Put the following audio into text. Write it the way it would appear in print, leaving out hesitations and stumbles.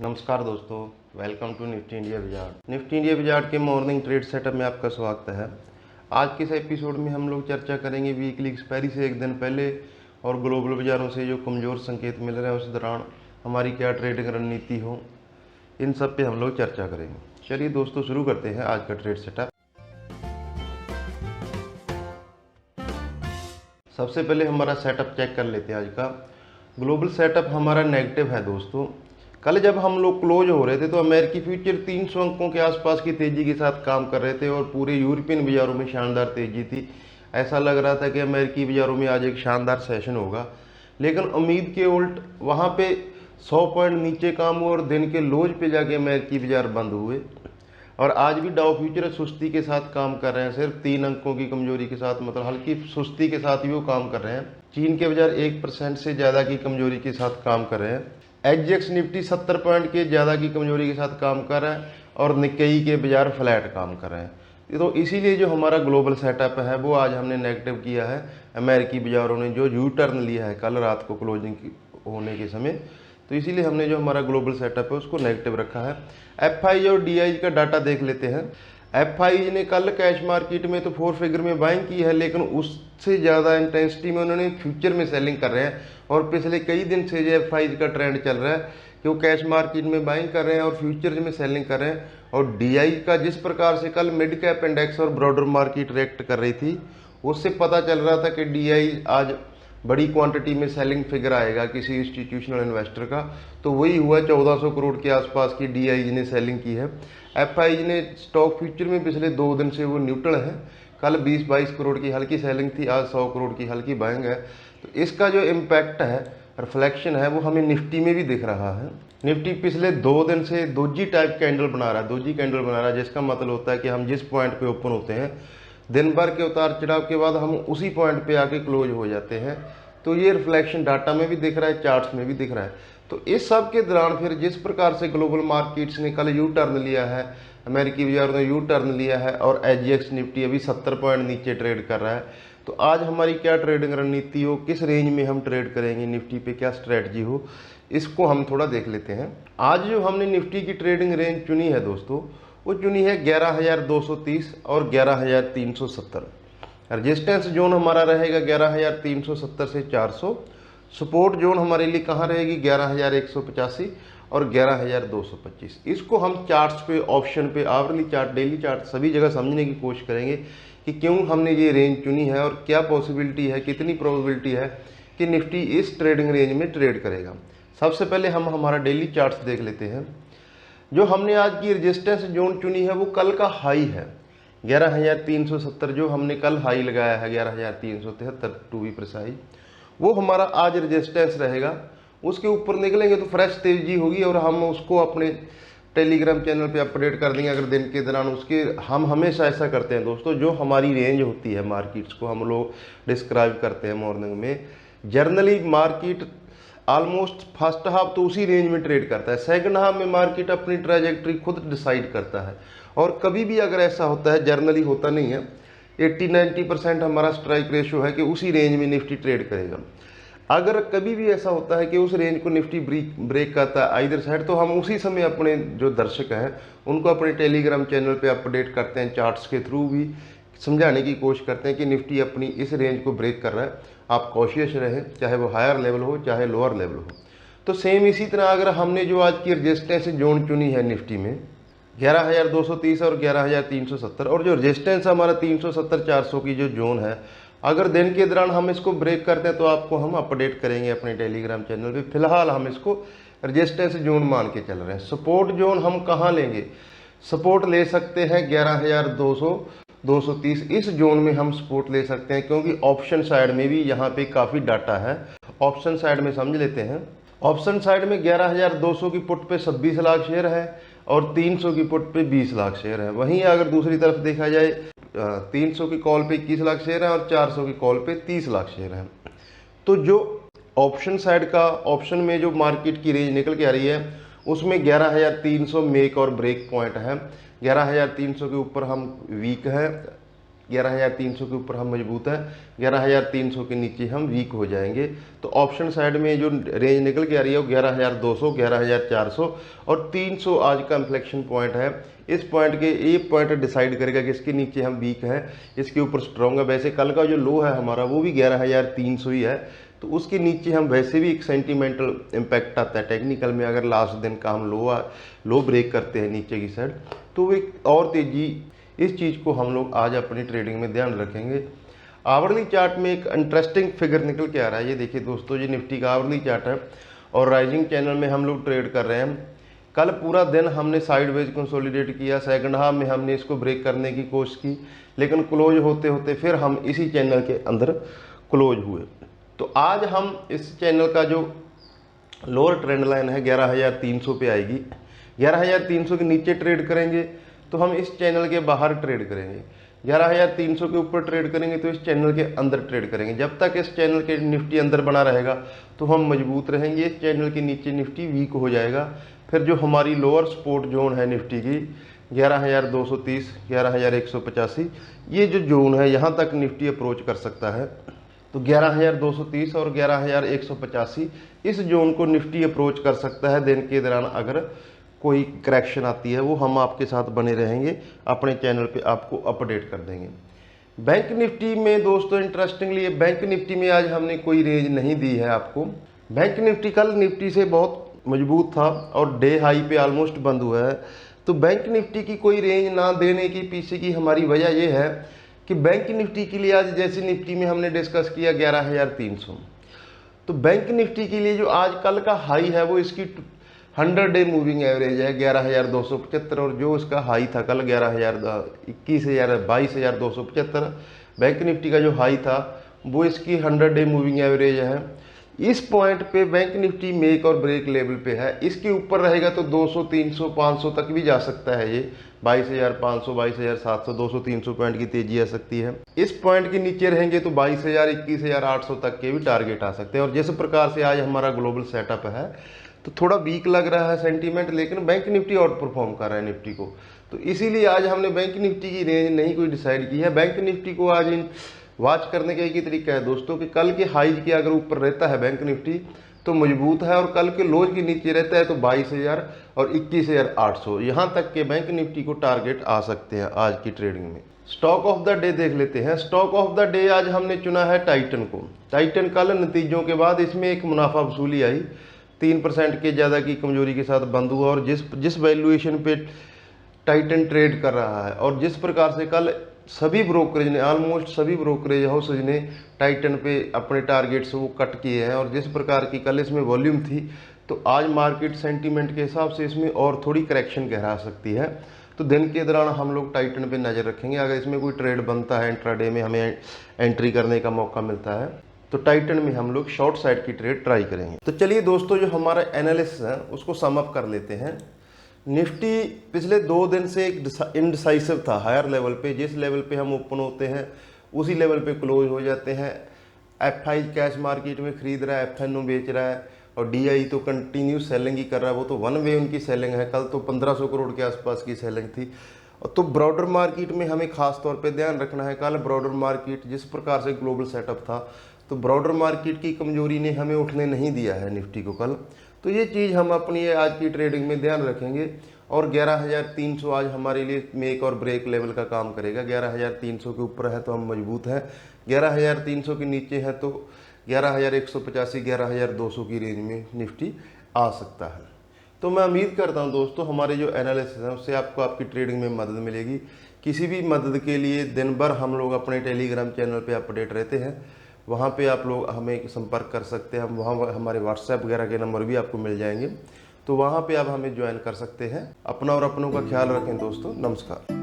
नमस्कार दोस्तों, welcome to Nifty India Wizard. Nifty India Wizard के मॉर्निंग ट्रेड सेटअप में आपका स्वागत है। आज के इस एपिसोड में हम लोग चर्चा करेंगे वीकली एक्सपायरी से एक दिन पहले और ग्लोबल बाज़ारों से जो कमज़ोर संकेत मिल रहे हैं उस दौरान हमारी क्या ट्रेडिंग रणनीति हो, इन सब पे हम लोग चर्चा करेंगे। चलिए दोस्तों, शुरू करते हैं आज का ट्रेड सेटअप। सबसे पहले हमारा सेटअप चेक कर लेते हैं। आज का ग्लोबल सेटअप हमारा नेगेटिव है दोस्तों। कल जब हम लोग क्लोज हो रहे थे तो अमेरिकी फ्यूचर 300 अंकों के आसपास की तेजी के साथ काम कर रहे थे और पूरे यूरोपियन बाजारों में शानदार तेजी थी। ऐसा लग रहा था कि अमेरिकी बाजारों में आज एक शानदार सेशन होगा, लेकिन उम्मीद के उल्ट वहाँ पे 100 पॉइंट नीचे काम हुआ और दिन के लोज पे जाके अमेरिकी बाजार बंद हुए। और आज भी डाउ फ्यूचर सुस्ती के साथ काम कर रहे हैं, सिर्फ 3 अंकों की कमजोरी के साथ, मतलब हल्की सुस्ती के साथ ही वो काम कर रहे हैं। चीन के बाजार 1% से ज़्यादा की कमजोरी के साथ काम कर रहे हैं। एचजीएक्स निफ्टी 70 पॉइंट के ज़्यादा की कमजोरी के साथ काम कर रहा है और निक्केई के बाजार फ्लैट काम कर रहे हैं। तो इसीलिए जो हमारा ग्लोबल सेटअप है वो आज हमने नेगेटिव किया है। अमेरिकी बाजारों ने जो यू टर्न लिया है कल रात को क्लोजिंग होने के समय, तो इसीलिए हमने जो हमारा ग्लोबल सेटअप है उसको नेगेटिव रखा है। एफआई और डीआई का डाटा देख लेते हैं। एफआई ने कल कैश मार्केट में तो 4 फिगर में बाइंग की है, लेकिन उससे ज़्यादा इंटेंसिटी में उन्होंने फ्यूचर में सेलिंग कर रहे हैं। और पिछले कई दिन से जो एफआई का ट्रेंड चल रहा है कि वो कैश मार्केट में बाइंग कर रहे हैं और फ्यूचर्स में सेलिंग कर रहे हैं। और डीआई का जिस प्रकार से कल मिड कैप इंडेक्स और ब्रॉडर मार्केट रिएक्ट कर रही थी, उससे पता चल रहा था कि डीआई आज बड़ी क्वांटिटी में सेलिंग फिगर आएगा किसी इंस्टीट्यूशनल इन्वेस्टर का। तो वही हुआ, 1400 करोड़ के आसपास की डीआई ने सेलिंग की है। एफआई ने स्टॉक फ्यूचर में पिछले 2 दिन से वो न्यूट्रल है। कल 20-22 करोड़ की हल्की सेलिंग थी, आज 100 करोड़ की हल्की बाइंग है। तो इसका जो इम्पैक्ट है, रिफ्लेक्शन है, वो हमें निफ्टी में भी दिख रहा है। निफ्टी पिछले 2 दिन से दोजी टाइप कैंडल बना रहा है, दोजी कैंडल बना रहा है, जिसका मतलब होता है कि हम जिस पॉइंट पे ओपन होते हैं दिन भर के उतार चढ़ाव के बाद हम उसी पॉइंट पे आके क्लोज हो जाते हैं। तो ये रिफ्लेक्शन डाटा में भी दिख रहा है, चार्ट्स में भी दिख रहा है। तो इस सब के दौरान फिर जिस प्रकार से ग्लोबल मार्केट्स ने कल यू टर्न लिया है, अमेरिकी बाजार ने यू टर्न लिया है और एचजीएक्स निफ्टी अभी 70 पॉइंट नीचे ट्रेड कर रहा है। तो आज हमारी क्या ट्रेडिंग रणनीति हो, किस रेंज में हम ट्रेड करेंगे, निफ्टी पे क्या स्ट्रेटजी हो, इसको हम थोड़ा देख लेते हैं। आज जो हमने निफ्टी की ट्रेडिंग रेंज चुनी है दोस्तों, वो चुनी है 11,230 और 11,370। रजिस्टेंस जोन हमारा रहेगा 11,370 से 400। सपोर्ट जोन हमारे लिए कहाँ रहेगी, 11,185 और 11,225। इसको हम चार्ट्स पे, ऑप्शन पे, आवरली चार्ट, डेली चार्ट, सभी जगह समझने की कोशिश करेंगे कि क्यों हमने ये रेंज चुनी है और क्या पॉसिबिलिटी है, कितनी प्रोबेबिलिटी है कि निफ्टी इस ट्रेडिंग रेंज में ट्रेड करेगा। सबसे पहले हम हमारा डेली चार्ट्स देख लेते हैं। जो हमने आज की रेजिस्टेंस जोन चुनी है वो कल का हाई है 11,370, जो हमने कल हाई लगाया है 11,373 टू बी प्रिसाइज, वो हमारा आज रेजिस्टेंस रहेगा। उसके ऊपर निकलेंगे तो फ्रेश तेजी होगी और हम उसको अपने टेलीग्राम चैनल पे अपडेट कर देंगे अगर दिन के दौरान उसके। हम हमेशा ऐसा करते हैं दोस्तों, जो हमारी रेंज होती है मार्केट्स को हम लोग डिस्क्राइब करते हैं मॉर्निंग में। Generally market almost first half तो उसी रेंज में ट्रेड करता है, सेकंड हाफ में मार्केट अपनी ट्रैजेक्टरी खुद डिसाइड करता है। और कभी भी अगर ऐसा होता है, जर्नली होता नहीं है, 80-90% हमारा स्ट्राइक रेशियो है कि उसी रेंज में निफ्टी ट्रेड करेगा। अगर कभी भी ऐसा होता है कि उस रेंज को निफ्टी ब्रेक करता है आइदर साइड, तो हम उसी समय अपने जो दर्शक हैं उनको अपने टेलीग्राम चैनल पे अपडेट करते हैं, चार्ट्स के थ्रू भी समझाने की कोशिश करते हैं कि निफ्टी अपनी इस रेंज को ब्रेक कर रहा है, आप कॉशियस रहें, चाहे वो हायर लेवल हो चाहे लोअर लेवल हो। तो सेम इसी तरह अगर हमने जो आज की रेजिस्टेंस जोन चुनी है निफ्टी में 11,230 और 11,370, और जो रेजिस्टेंस हमारा 370-400 की जो जोन है, अगर दिन के दौरान हम इसको ब्रेक करते हैं तो आपको हम अपडेट करेंगे अपने टेलीग्राम चैनल पे। फिलहाल हम इसको रेजिस्टेंस जोन मान के चल रहे हैं। सपोर्ट जोन हम कहाँ लेंगे, सपोर्ट ले सकते हैं 11,200-230, इस जोन में हम सपोर्ट ले सकते हैं, क्योंकि ऑप्शन साइड में भी यहाँ पे काफ़ी डाटा है। ऑप्शन साइड में समझ लेते हैं। ऑप्शन साइड में 11,200 की पुट पे 26 लाख शेयर है और 300 की पुट पे 20 लाख शेयर है। वहीं अगर दूसरी तरफ देखा जाए 300 की कॉल पे 21 लाख शेयर है और 400 की कॉल पे 30 लाख शेयर है। तो जो ऑप्शन साइड का, ऑप्शन में जो मार्केट की रेंज निकल के आ रही है उसमें 11,300 मेक और ब्रेक पॉइंट है। 11,300 के ऊपर हम वीक है, 11,300 के ऊपर हम मजबूत हैं, 11,300 के नीचे हम वीक हो जाएंगे। तो ऑप्शन साइड में जो रेंज निकल के आ रही है वो 11,200, 11,400 और 300 आज का इन्फ्लेक्शन पॉइंट है। इस पॉइंट के ये पॉइंट डिसाइड करेगा कि इसके नीचे हम वीक हैं, इसके ऊपर स्ट्रॉन्ग है। वैसे कल का जो लो है हमारा वो भी 11,300 ही है, तो उसके नीचे हम वैसे भी एक सेंटीमेंटल इम्पैक्ट आता है टेक्निकल में। अगर लास्ट दिन का हम लो ब्रेक करते हैं नीचे की साइड, तो एक और तेजी, इस चीज़ को हम लोग आज अपनी ट्रेडिंग में ध्यान रखेंगे। आवरली चार्ट में एक इंटरेस्टिंग फिगर निकल के आ रहा है। ये देखिए दोस्तों, ये निफ्टी का आवरली चार्ट है और राइजिंग चैनल में हम लोग ट्रेड कर रहे हैं। कल पूरा दिन हमने साइडवेज कंसोलिडेट किया, सेकंड हाफ में हमने इसको ब्रेक करने की कोशिश की, लेकिन क्लोज होते होते फिर हम इसी चैनल के अंदर क्लोज हुए। तो आज हम इस चैनल का जो लोअर ट्रेंड लाइन है 11,300 पे आएगी, 11,300 के नीचे ट्रेड करेंगे तो हम इस चैनल के बाहर ट्रेड करेंगे, 11,300 के ऊपर ट्रेड करेंगे तो इस चैनल के अंदर ट्रेड करेंगे। जब तक इस चैनल के निफ्टी अंदर बना रहेगा तो हम मजबूत रहेंगे, इस चैनल के नीचे निफ्टी वीक हो जाएगा। फिर जो हमारी लोअर सपोर्ट जोन है निफ्टी की 11,230, 11,185, ये जो जोन है यहाँ तक निफ्टी अप्रोच कर सकता है। तो 11,230 और 11,185 इस जोन को निफ्टी अप्रोच कर सकता है दिन के दौरान। अगर कोई करेक्शन आती है वो हम आपके साथ बने रहेंगे, अपने चैनल पे आपको अपडेट कर देंगे। बैंक निफ्टी में दोस्तों इंटरेस्टिंगली, बैंक निफ्टी में आज हमने कोई रेंज नहीं दी है आपको। बैंक निफ्टी कल निफ्टी से बहुत मजबूत था और डे हाई पे ऑलमोस्ट बंद हुआ है। तो बैंक निफ्टी की कोई रेंज ना देने की पीछे की हमारी वजह यह है कि बैंक निफ्टी के लिए आज, जैसे निफ्टी में हमने डिस्कस किया 11,300, तो बैंक निफ्टी के लिए जो आज कल का हाई है वो इसकी 100 डे मूविंग एवरेज है 11,275 और जो इसका हाई था कल 22,275। बैंक निफ्टी का जो हाई था वो इसकी 100 डे मूविंग एवरेज है। इस पॉइंट पे बैंक निफ्टी मेक और ब्रेक लेवल पे है। इसके ऊपर रहेगा तो 200, 300, 500 तक भी जा सकता है। ये 22,500, 22,700, 200, 300 पॉइंट की तेजी आ सकती है। इस पॉइंट के नीचे रहेंगे तो 22,000, 21,800 तक के भी टारगेट आ सकते हैं। और जिस प्रकार से आज हमारा ग्लोबल सेटअप है तो थोड़ा वीक लग रहा है सेंटीमेंट, लेकिन बैंक निफ्टी आउट परफॉर्म कर रहा है निफ्टी को। तो इसीलिए आज हमने बैंक निफ्टी की रेंज नहीं कोई डिसाइड की है। बैंक निफ्टी को आज वॉच करने का एक ही तरीका है दोस्तों कि कल के हाई के अगर ऊपर रहता है बैंक निफ्टी तो मजबूत है, और कल के लोज के नीचे रहता है तो 22,000 और 21,800 यहाँ तक के बैंक निफ्टी को टारगेट आ सकते हैं आज की ट्रेडिंग में। स्टॉक ऑफ द डे देख लेते हैं। स्टॉक ऑफ द डे आज हमने चुना है टाइटन को। टाइटन कल नतीजों के बाद इसमें एक मुनाफा वसूली आई, 3% के ज़्यादा की कमजोरी के साथ बंद हुआ। और जिस वैल्यूएशन पे टाइटन ट्रेड कर रहा है और जिस प्रकार से कल सभी ब्रोकरेज ने, ऑलमोस्ट सभी ब्रोकरेज हाउसेज ने टाइटन पे अपने टारगेट्स वो कट किए हैं, और जिस प्रकार की कल इसमें वॉल्यूम थी तो आज मार्केट सेंटीमेंट के हिसाब से इसमें और थोड़ी करेक्शन गहरा सकती है। तो दिन के दौरान हम लोग टाइटन पे नज़र रखेंगे। अगर इसमें कोई ट्रेड बनता है, इंट्राडे में हमें एंट्री करने का मौका मिलता है, तो टाइटन में हम लोग शॉर्ट साइड की ट्रेड ट्राई करेंगे। तो चलिए दोस्तों, जो हमारा एनालिसिस है उसको सम अप कर लेते हैं। निफ्टी पिछले 2 दिन से एक इनडिसाइसिव था हायर लेवल पे। जिस लेवल पे हम ओपन होते हैं उसी लेवल पे क्लोज हो जाते हैं। एफआई कैश मार्केट में खरीद रहा है, एफएनओ बेच रहा है, और डीआई तो कंटिन्यू सेलिंग ही कर रहा है। वो तो वन वे उनकी सेलिंग है। कल तो 1500 करोड़ के आसपास की सेलिंग थी। तो ब्रॉडर मार्केट में हमें खास तौर पे ध्यान रखना है। कल ब्रॉडर मार्केट जिस प्रकार से ग्लोबल सेटअप था, तो ब्रॉडर मार्केट की कमजोरी ने हमें उठने नहीं दिया है निफ्टी को कल। तो ये चीज़ हम अपनी आज की ट्रेडिंग में ध्यान रखेंगे। और 11,300 आज हमारे लिए मेक और ब्रेक लेवल का काम करेगा। 11,300 के ऊपर है तो हम मजबूत हैं, 11,300 के नीचे है तो 11,185, 11,200 की रेंज में निफ्टी आ सकता है। तो मैं उम्मीद करता हूं दोस्तों हमारे जो एनालिसिस है उससे आपको आपकी ट्रेडिंग में मदद मिलेगी। किसी भी मदद के लिए दिन भर हम लोग अपने टेलीग्राम चैनल पे अपडेट रहते हैं, वहाँ पे आप लोग हमें संपर्क कर सकते हैं। हम वहाँ हमारे व्हाट्सएप वगैरह के नंबर भी आपको मिल जाएंगे, तो वहाँ पे आप हमें ज्वाइन कर सकते हैं। अपना और अपनों का ख्याल रखें दोस्तों। नमस्कार।